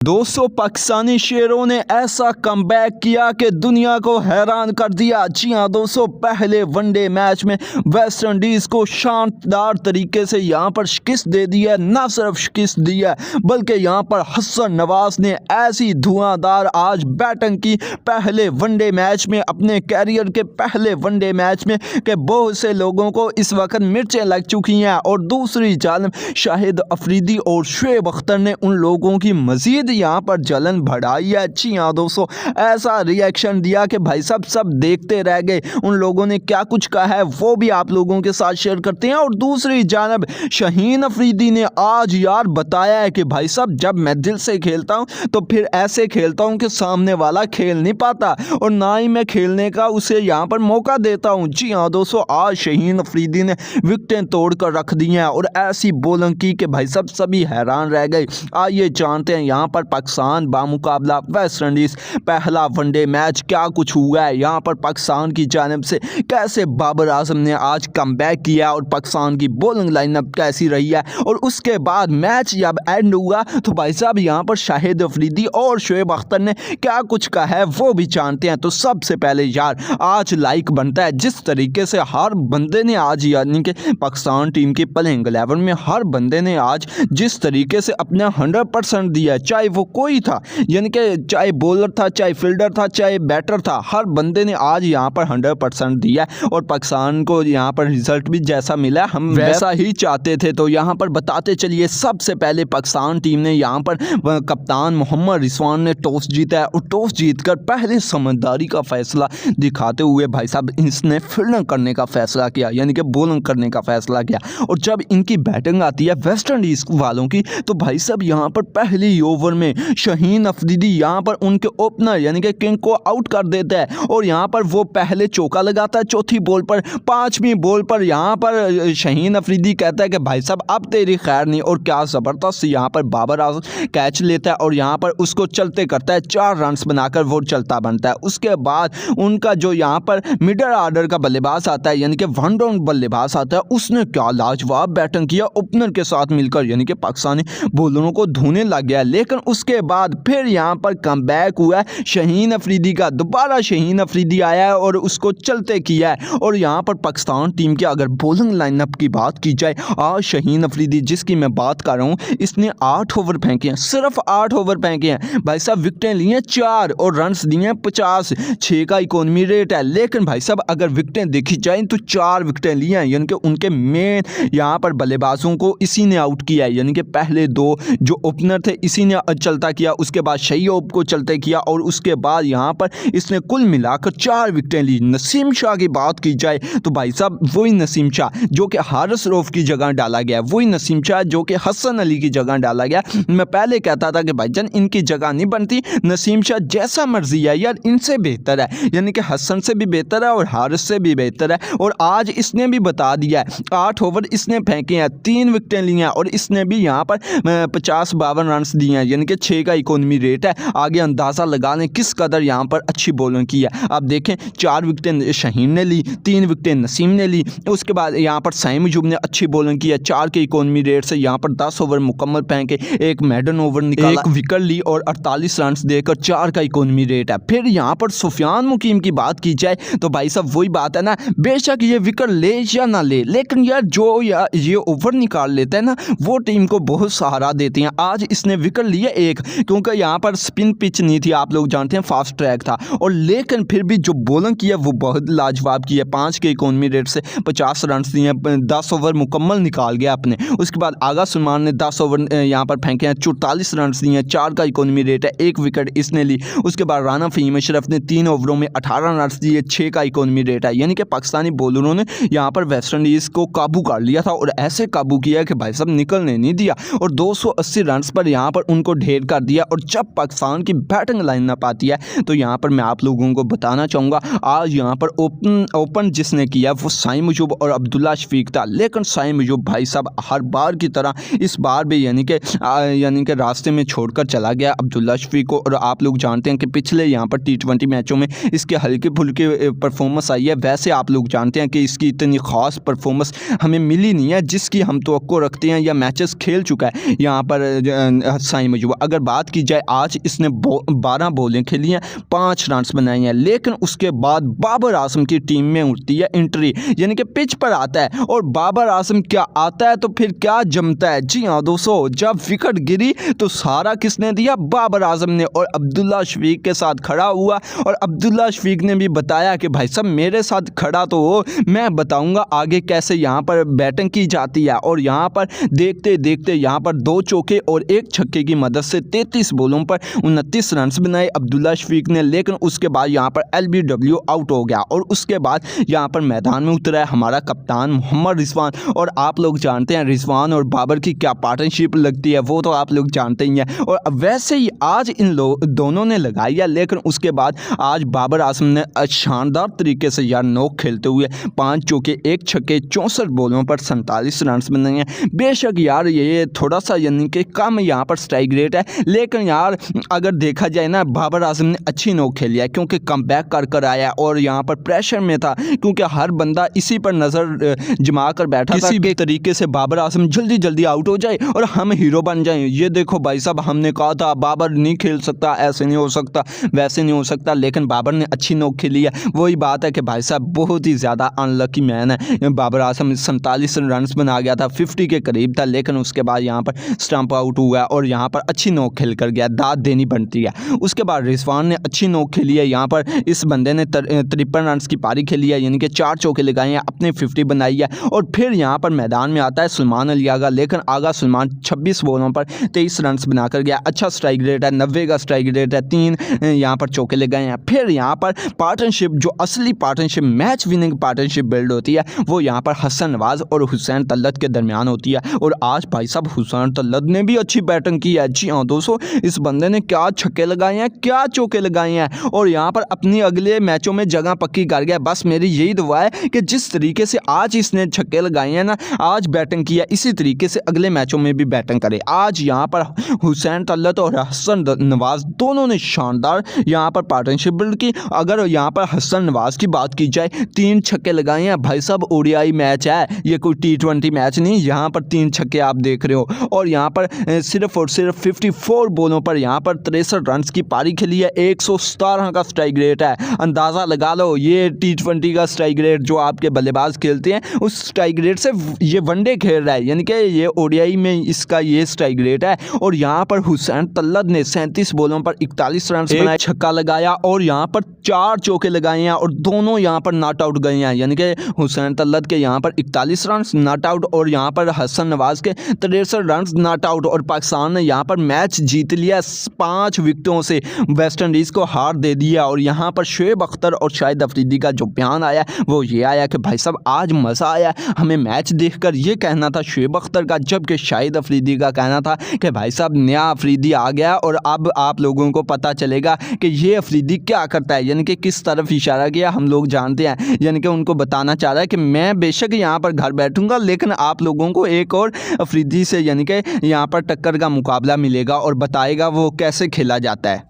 दोस्तों पाकिस्तानी शेरों ने ऐसा कमबैक किया कि दुनिया को हैरान कर दिया। जी हाँ दोस्तों, पहले वनडे मैच में वेस्ट इंडीज़ को शानदार तरीके से यहाँ पर शिकस्त दे दी है। ना सिर्फ शिकस्त दी है बल्कि यहाँ पर हसन नवाज ने ऐसी धुआंधार आज बैटिंग की पहले वनडे मैच में, अपने कैरियर के पहले वनडे मैच में, कि बहुत से लोगों को इस वक्त मिर्चें लग चुकी हैं। और दूसरी जानिब शाहिद अफरीदी और शुएब अख्तर ने उन लोगों की मज़ीद यहाँ पर जलन बढ़ाई है। जी हाँ दोस्तों, ऐसा रिएक्शन दिया कि भाई साहब सब देखते रह गए। उन लोगों ने क्या कुछ कहा है वो भी आप लोगों के साथ शेयर करते हैं। और दूसरी जानब शाहीन अफरीदी ने आज यार बताया है कि भाई साहब जब मैं दिल से खेलता हूँ तो फिर ऐसे खेलता हूँ कि सामने वाला खेल नहीं पाता, और ना ही मैं खेलने का उसे यहाँ पर मौका देता हूँ। जी हाँ दोस्तों, आज शाहीन अफरीदी ने विकेटें तोड़ कर रख दी हैं और ऐसी बॉलिंग की कि भाई साहब सभी हैरान रह गए। आइए जानते हैं यहाँ पर पाकिस्तान बामुकाबला वेस्ट इंडीज़ पहला वनडे मैच क्या कुछ हुआ है। यहाँ पर पाकिस्तान की जानिब से कैसे बाबर आजम ने आज कमबैक किया और पाकिस्तान की बॉलिंग लाइनअप कैसी रही है, और उसके बाद मैच जब एंड हुआ तो भाई साहब यहाँ पर शाहिद अफरीदी और शुएब अख्तर ने क्या कुछ कहा है वो भी जानते हैं। तो सबसे पहले यार आज लाइक बनता है जिस तरीके से हर बंदे ने आज, यानी कि पाकिस्तान टीम की प्लेइंग 11 में हर बंदे ने आज जिस तरीके से अपना 100% दिया, चाहे वो कोई था, यानी कि चाहे बॉलर था, चाहे फील्डर था, चाहे बैटर था, हर बंदे ने आज यहाँ पर 100% दिया। और पाकिस्तान को यहाँ पर रिजल्ट भी जैसा मिला हम वैसा ही चाहते थे। तो यहाँ पर बताते चलिए, सबसे पहले पाकिस्तान टीम ने यहाँ पर कप्तान मोहम्मद रिजवान ने टॉस जीता है और टॉस जीतकर पहले समझदारी का फैसला दिखाते हुए भाई साहब इसने फील्डिंग करने का फैसला किया, यानी कि बॉलिंग करने का फैसला किया। और जब इनकी बैटिंग आती है वेस्ट इंडीज़ वालों की, तो भाई साहब यहाँ पर पहले ही ओवर में शाहीन अफरीदी यहाँ पर उनके ओपनर यानी कि किंग को आउट कर देता है। और यहाँ पर वो पहले चौका लगाता है चौथी बॉल पर, पांचवी बॉल पर यहाँ पर शाहीन अफरीदी कहता है कि भाई साहब अब तेरी खैर नहीं, और क्या ज़बरदस्त यहाँ पर बाबर आजम कैच लेता है और यहाँ पर उसको चलते करता है, 4 रन्स बनाकर वो चलता बनता है। उसके बाद उनका जो यहाँ पर मिडल आर्डर का बल्लेबाज आता है, यानी कि वन डाउन बल्लेबाज आता है, उसने क्या लाजवाब बैटिंग किया ओपनर के साथ मिलकर, यानी कि पाकिस्तानी बॉलरों को धोने लग गया। लेकिन उसके बाद फिर यहाँ पर कमबैक हुआ है शाहीन अफरीदी का, दोबारा शाहीन अफरीदी आया है और उसको चलते किया है। और यहाँ पर पाकिस्तान टीम की अगर बॉलिंग लाइनअप की बात की जाए, आज शाहीन अफरीदी जिसकी मैं बात कर रहा हूँ, इसने 8 ओवर फेंके हैं, सिर्फ 8 ओवर फेंके हैं भाई साहब, विकेटें ली हैं 4 और रन्स दिए हैं 50, 6 का इकोनॉमी रेट है। लेकिन भाई साहब अगर विकेटें देखी जाए तो 4 विकेटें ली हैं, यानी कि उनके मेन यहाँ पर बल्लेबाजों को इसी ने आउट किया है, यानी कि पहले 2 जो ओपनर थे इसी ने चलता किया, उसके बाद शहीब को चलते किया, और उसके बाद यहाँ पर इसने कुल मिलाकर 4 विकेटें ली। नसीम शाह की बात की जाए तो भाई साहब वही नसीम शाह जो कि हारिस रऊफ की जगह डाला गया, वही नसीम शाह जो कि हसन अली की जगह डाला गया। मैं पहले कहता था कि भाईजान इनकी जगह नहीं बनती, नसीम शाह जैसा मर्जी है यार, इनसे बेहतर है, यानी कि हसन से भी बेहतर है और हारिस से भी बेहतर है। और आज इसने भी बता दिया है, 8 ओवर इसने फेंके हैं, 3 विकेटें ली हैं, और इसने भी यहाँ पर 50-52 रन दिए हैं, यानी कि 6 का इकोनॉमी रेट है। आगे अंदाज़ा लगा लें किस कदर यहाँ पर अच्छी बॉलिंग की है। आप देखें 4 विकेटें शाहीन ने ली, 3 विकेटें नसीम ने ली, उसके बाद यहाँ पर साइम अयूब ने अच्छी बॉलिंग की है, 4 के इकोनॉमी रेट से यहाँ पर 10 ओवर मुकम्मल फेंके, एक मेडन ओवर निकाला, 1 विकेट ली और 48 रन देकर 4 का इकोनॉमी रेट है। फिर यहाँ पर सुफियान मुकीम की बात की जाए तो भाई साहब वही बात है ना, बेशक ये विकेट ले या ना ले, लेकिन यार जो ये ओवर निकाल लेता है ना वो टीम को बहुत सहारा देते हैं। आज इसने विकेट लिए 1, क्योंकि यहाँ पर स्पिन पिच नहीं थी, आप लोग जानते हैं फास्ट ट्रैक था, और लेकिन फिर भी जो बॉलिंग की है वो बहुत लाजवाब की है। 5 के इकोनॉमी रेट से 50 रन दिए, 10 ओवर मुकम्मल निकाल गया अपने। उसके बाद आगा सुलेमान ने 10 ओवर यहाँ पर फेंके हैं, 44 रन दिए, 4 का इकोनॉमी रेट है, 1 विकेट इसने ली। उसके बाद राना फ़हीम अशरफ ने 3 ओवरों में 18 रन दिए, 6 का इकोनॉमी रेट है, यानी कि पाकिस्तानी बॉलरों ने यहाँ पर वेस्ट इंडीज़ को काबू कर लिया था, और ऐसे काबू किया कि भाई साहब निकलने नहीं दिया, और 280 रन पर यहाँ पर उनको ढेर कर दिया। और जब पाकिस्तान की बैटिंग लाइनअप आती है तो यहाँ पर मैं आप लोगों को बताना चाहूँगा, आज यहाँ पर ओपन जिसने किया वो साइम अयूब और अब्दुल्ला शफीक था। लेकिन साइम अयूब भाई साहब हर बार की तरह इस बार भी यानी कि रास्ते में छोड़कर चला गया अब्दुल्ला शफीक को। और आप लोग जानते हैं कि पिछले यहाँ पर T20 मैचों में इसके हल्के फुल्के परफॉर्मेंस आई है, वैसे आप लोग जानते हैं कि इसकी इतनी ख़ास परफॉर्मेंस हमें मिली नहीं है जिसकी हम तवक्को रखते हैं, या मैचेस खेल चुका है यहाँ पर साइम अयूब। अगर बात की जाए आज इसने 12 बॉलें खेली हैं, 5 रन बनाए हैं, लेकिन उसके बाद बाबर आजम की टीम में उठती है एंट्री, यानी कि पिच पर आता है और बाबर आजम क्या आता है तो फिर क्या जमता है। जी हाँ दोस्तों, जब विकेट गिरी तो सारा किसने दिया, बाबर आजम ने, और अब्दुल्ला शफीक के साथ खड़ा हुआ और अब्दुल्ला शफीक ने भी बताया कि भाई साहब मेरे साथ खड़ा तो हो, मैं बताऊंगा आगे कैसे यहाँ पर बैटिंग की जाती है। और यहाँ पर देखते देखते यहाँ पर 2 चौके और 1 छक्के की मदद से 33 बॉलों पर 29 रन बनाए अब्दुल्ला शफीक ने, लेकिन उसके बाद यहाँ पर LBW आउट हो गया और उसके बाद यहाँ पर मैदान में उतरा है हमारा कप्तान मोहम्मद रिजवान। और आप लोग जानते हैं रिजवान और बाबर की क्या पार्टनरशिप लगती है, वो तो आप लोग जानते ही हैं। और वैसे ही आज इन दोनों ने लगाई है, लेकिन उसके बाद आज बाबर आजम ने शानदार तरीके से यार नोक खेलते हुए 5 चौके 1 छक्के 64 बॉलों पर 47 रन बनाए हैं। बेशक यार ये थोड़ा सा यानी कि कम यहाँ पर स्ट्राइक रेट है, लेकिन यार अगर देखा जाए ना बाबर आजम ने अच्छी नोक खेली है क्योंकि कमबैक कर आया और यहाँ पर प्रेशर में था क्योंकि हर बंदा इसी पर नज़र जमा कर बैठा था किसी भी तरीके से बाबर आजम जल्दी जल्दी आउट हो जाए और हम हीरो बन जाएं। ये देखो भाई साहब, हमने कहा था बाबर नहीं खेल सकता, ऐसे नहीं हो सकता, वैसे नहीं हो सकता, लेकिन बाबर ने अच्छी नोक खेली है। वही बात है कि भाई साहब बहुत ही ज़्यादा अनलकी मैन है बाबर आजम। 47 रन बना गया था, 50 के करीब था, लेकिन उसके बाद यहाँ पर स्टंप आउट हुआ और यहाँ पर अच्छी नोक खेल कर गया, दाद देनी बनती है। उसके बाद रिजवान ने अच्छी नोक खेली है, यहाँ पर इस बंदे ने 53 रन की पारी खेली है, यानी कि 4 चौके लगाए हैं, अपने 50 बनाई है। और फिर यहाँ पर मैदान में आता है सुलेमान अली आगा, लेकिन आगा सुलेमान 26 बॉलों पर 23 रन बनाकर गया। अच्छा स्ट्राइक रेट है, 90 का स्ट्राइक रेट है, 3 यहाँ पर चौके लगाए हैं। फिर यहाँ पर पार्टनरशिप, जो असली partnership match winning partnership build होती है, वो यहाँ पर हसन नवाज और हुसैन तल्लत के दरमियान होती है। और आज भाई साहब हुसैन तल्लत ने भी अच्छी बैटिंग की है। जी हाँ दोस्तों, इस बंदे ने क्या छक्के लगाए हैं, क्या चौके लगाए हैं और यहाँ पर अपनी अगले मैचों में जगह पक्की कर गया। बस मेरी यही दुआ है कि जिस तरीके से आज इसने छक्के लगाए हैं ना, आज बैटिंग किया, इसी तरीके से अगले मैचों में भी बैटिंग करे। आज यहाँ पर हुसैन तल्लत और हसन नवाज दोनों ने शानदार यहाँ पर पार्टनरशिप बिल्ड की। अगर यहाँ पर हसन नवाज की बात की जाए, 3 छक्के लगाए हैं भाई साहब। ODI मैच है, ये कोई T20 मैच नहीं, यहाँ पर 3 छक्के आप देख रहे हो। और यहाँ पर सिर्फ और सिर्फ 54 बॉलों पर यहाँ पर 63 रन की पारी खेली है, 117 का स्ट्राइक रेट है। अंदाज़ा लगा लो ये T20 का स्ट्राइक रेट जो आपके बल्लेबाज खेलते हैं, उस स्ट्राइक रेट से ये वनडे खेल रहा है, यानी कि ये ODI में इसका ये स्ट्राइक रेट है। और यहाँ पर हुसैन तल्लत ने 37 बॉलों पर 41 रन बनाए, छक्का लगाया और यहाँ पर 4 चौके लगाए हैं और दोनों यहाँ पर नॉट आउट गए हैं, यानी कि हुसैन तल्लत के यहाँ पर 41 रन नॉट आउट और यहाँ पर हसन नवाज के 63 रन नॉट आउट। और पाकिस्तान ने यहाँ पर मैच जीत लिया 5 विकेटों से, वेस्ट इंडीज़ को हार दे दिया। और यहाँ पर शुएब अख्तर और शाहिद अफरीदी का जो बयान आया वो ये आया कि भाई साहब आज मज़ा आया हमें मैच देखकर। ये कहना था शुएब अख्तर का, जबकि शाहिद अफरीदी का कहना था कि भाई साहब नया अफरीदी आ गया और अब आप लोगों को पता चलेगा कि ये अफरीदी क्या करता है, यानी कि किस तरफ इशारा किया हम लोग जानते हैं, यानी कि उनको बताना चाह रहा है कि मैं बेशक यहाँ पर घर बैठूंगा, लेकिन आप लोगों को एक और अफरीदी से यानी कि यहाँ पर टक्कर का मुकाबला मिलेगा और बताएगा वो कैसे खेला जाता है।